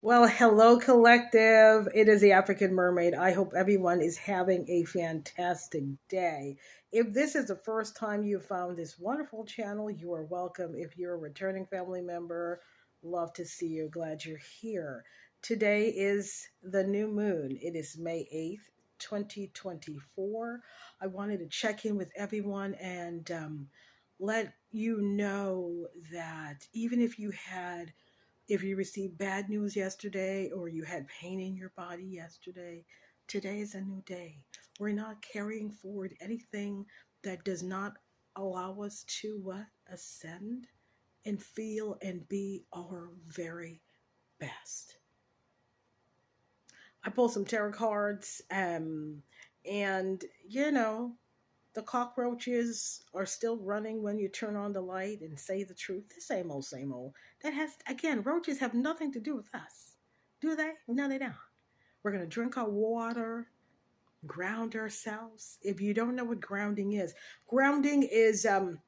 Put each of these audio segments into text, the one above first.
Well, hello, collective. It is the African Mermaid. I hope everyone is having a fantastic day. If this is the first time you found this wonderful channel, you are welcome. If you're a returning family member, love to see you. Glad you're here. Today is the new moon. It is May 8th, 2024. I wanted to check in with everyone and let you know that even if you received bad news yesterday or you had pain in your body yesterday, today is a new day. We're not carrying forward anything that does not allow us to ascend and feel and be our very best. I pulled some tarot cards, and the cockroaches are still running when you turn on the light and say the truth. The same old, same old. That has, again, roaches have nothing to do with us. Do they? No, they don't. We're going to drink our water, ground ourselves. If you don't know what grounding is an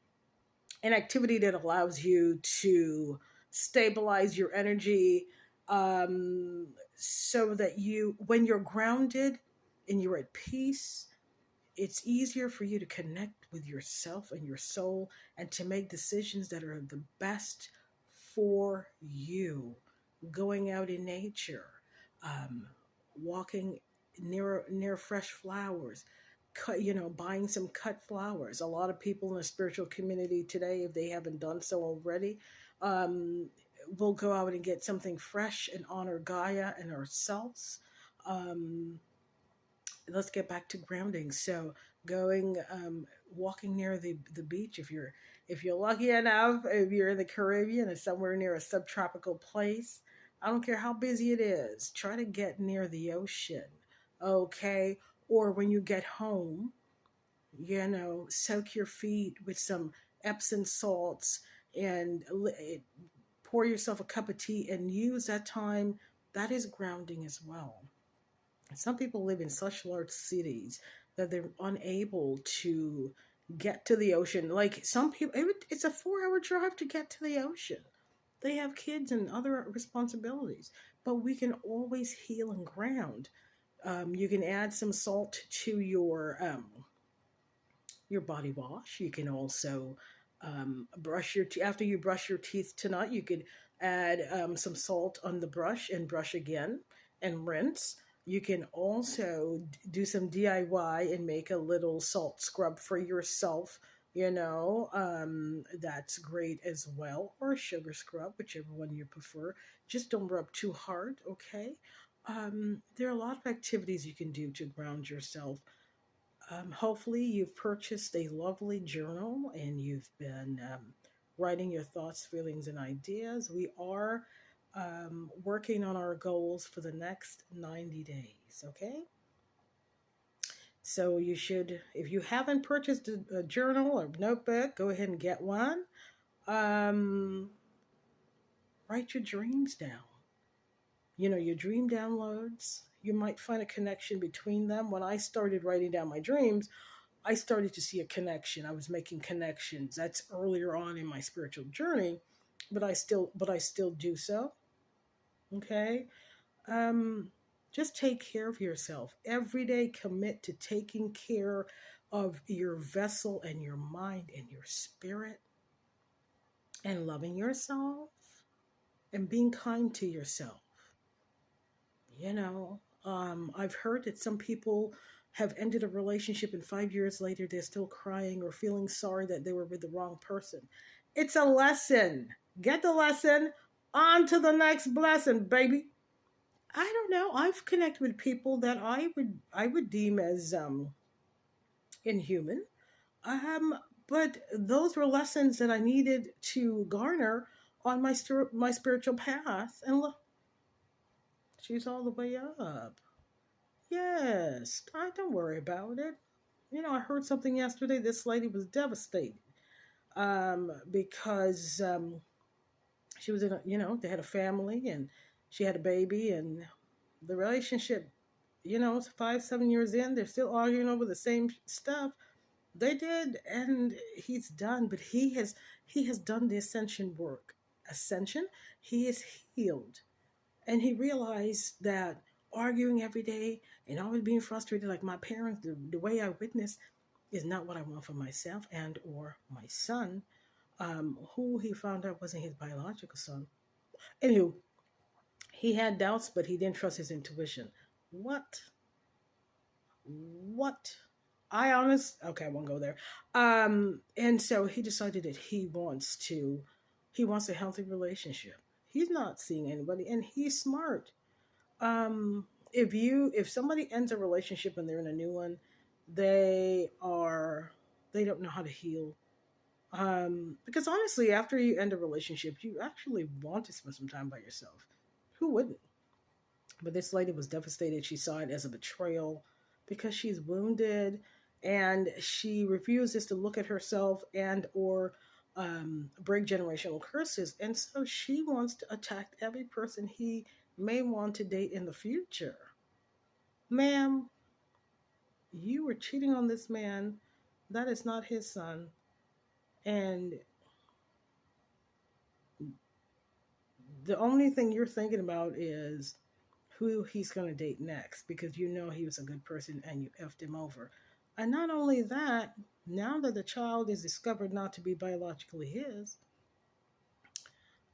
activity that allows you to stabilize your energy so that when you're grounded and you're at peace, it's easier for you to connect with yourself and your soul and to make decisions that are the best for you. Going out in nature, walking near fresh flowers, buying some cut flowers. A lot of people in the spiritual community today, if they haven't done so already, um, will go out and get something fresh and honor Gaia and ourselves. Um, let's get back to grounding. So going walking near the beach, if you're lucky enough, if you're in the Caribbean or somewhere near a subtropical place, I don't care how busy it is, try to get near the ocean. Okay. Or when you get home, soak your feet with some Epsom salts and pour yourself a cup of tea and use that time. That is grounding as well. Some people live in such large cities that they're unable to get to the ocean. Like some people, it's a 4 hour drive to get to the ocean. They have kids and other responsibilities, but we can always heal and ground. You can add some salt to your body wash. You can also brush your teeth. After you brush your teeth tonight, you could add some salt on the brush and brush again and rinse. You can also do some DIY and make a little salt scrub for yourself. That's great as well, or a sugar scrub, whichever one you prefer. Just don't rub too hard, okay? There are a lot of activities you can do to ground yourself. Hopefully, you've purchased a lovely journal and you've been writing your thoughts, feelings, and ideas. We are working on our goals for the next 90 days, okay? So, you should, if you haven't purchased a journal or notebook, go ahead and get one. Um, Write your dreams down. Your dream downloads, you might find a connection between them. When I started writing down my dreams, I started to see a connection. I was making connections. That's earlier on in my spiritual journey, but I still do so. Okay. Just take care of yourself. Every day commit to taking care of your vessel and your mind and your spirit and loving yourself and being kind to yourself. I've heard that some people have ended a relationship and 5 years later they're still crying or feeling sorry that they were with the wrong person. It's a lesson. Get the lesson. On to the next blessing, baby. I don't know. I've connected with people that I would deem as inhuman. Um, but those were lessons that I needed to garner on my spiritual path. And look, she's all the way up. Yes, I don't worry about it. I heard something yesterday. This lady was devastated because she was they had a family and she had a baby and the relationship, 5, 7 years in, they're still arguing over the same stuff. They did, and he's done, but he has done the ascension work. Ascension, he is healed. And he realized that arguing every day and always being frustrated like my parents, the way I witnessed, is not what I want for myself and or my son, who he found out wasn't his biological son. Anywho, he had doubts, but he didn't trust his intuition. What? What? Okay, I won't go there. And so he decided that he wants a healthy relationship. He's not seeing anybody, and he's smart. If somebody ends a relationship and they're in a new one, they are they don't know how to heal. Because honestly, after you end a relationship, you actually want to spend some time by yourself. Who wouldn't? But this lady was devastated. She saw it as a betrayal because she's wounded, and she refuses to look at herself and or break generational curses. And so she wants to attack every person he may want to date in the future. Ma'am, you were cheating on this man. That is not his son. And the only thing you're thinking about is who he's going to date next because you know he was a good person and you effed him over. And not only that, now that the child is discovered not to be biologically his,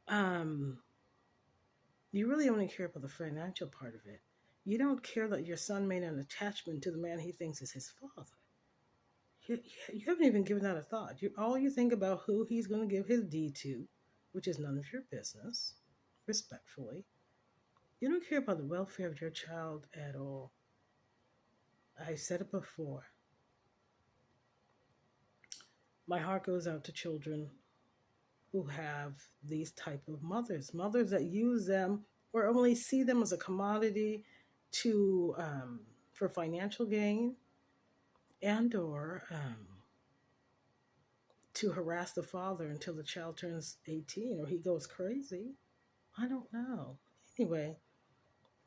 um, you really only care about the financial part of it. You don't care that your son made an attachment to the man he thinks is his father. You haven't even given that a thought. All you think about who he's going to give his deed to, which is none of your business, respectfully. You don't care about the welfare of your child at all. I said it before. My heart goes out to children who have these type of mothers that use them or only see them as a commodity to for financial gain and or to harass the father until the child turns 18 or he goes crazy. I don't know. Anyway,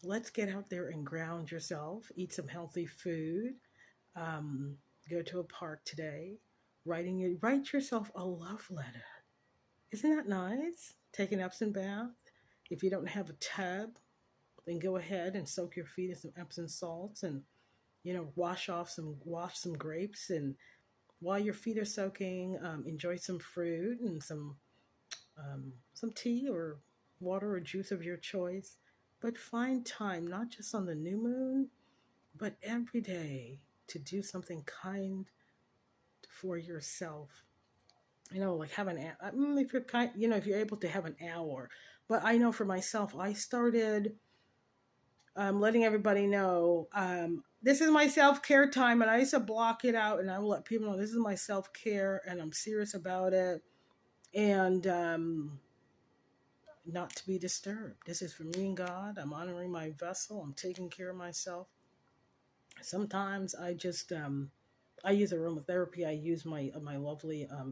let's get out there and ground yourself. Eat some healthy food. Um, Go to a park today. Write yourself a love letter. Isn't that nice? Take an Epsom bath. If you don't have a tub, then go ahead and soak your feet in some Epsom salts and wash some grapes, and while your feet are soaking, enjoy some fruit and some tea or water or juice of your choice. But find time, not just on the new moon, but every day to do something kind for yourself. Like have if you're kind, if you're able to have an hour. But I know for myself, I started letting everybody know this is my self-care time, and I used to block it out, and I will let people know this is my self-care, and I'm serious about it, and not to be disturbed. This is for me and God. I'm honoring my vessel. I'm taking care of myself. Sometimes I just I use aromatherapy. I use my lovely I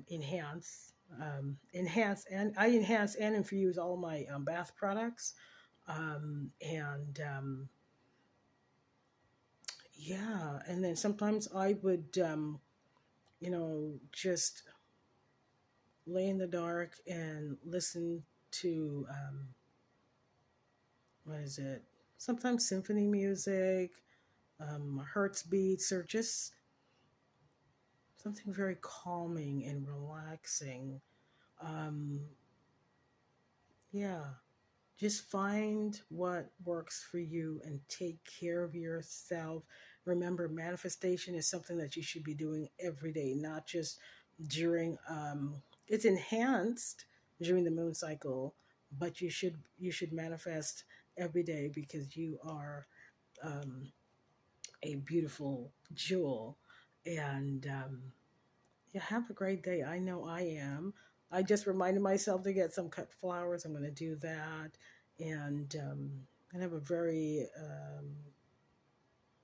enhance and infuse all my bath products, and yeah. And then sometimes I would just lay in the dark and listen to what is it? Sometimes symphony music, Hertz beats, or just something very calming and relaxing. Um, yeah, just find what works for you and take care of yourself. Remember, manifestation is something that you should be doing every day, not just during. It's enhanced during the moon cycle, but you should manifest every day because you are a beautiful jewel. And yeah, have a great day. I know I am. I just reminded myself to get some cut flowers. I'm going to do that. And I have a very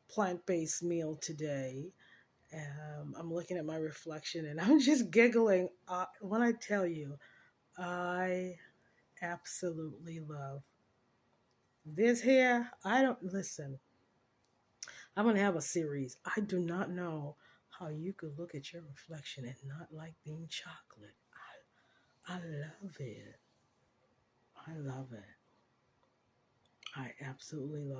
plant-based meal today. I'm looking at my reflection and I'm just giggling. When I tell you, I absolutely love this hair. I don't listen. I'm going to have a series. I do not know how you could look at your reflection and not like being chocolate. I love it. I love it. I absolutely love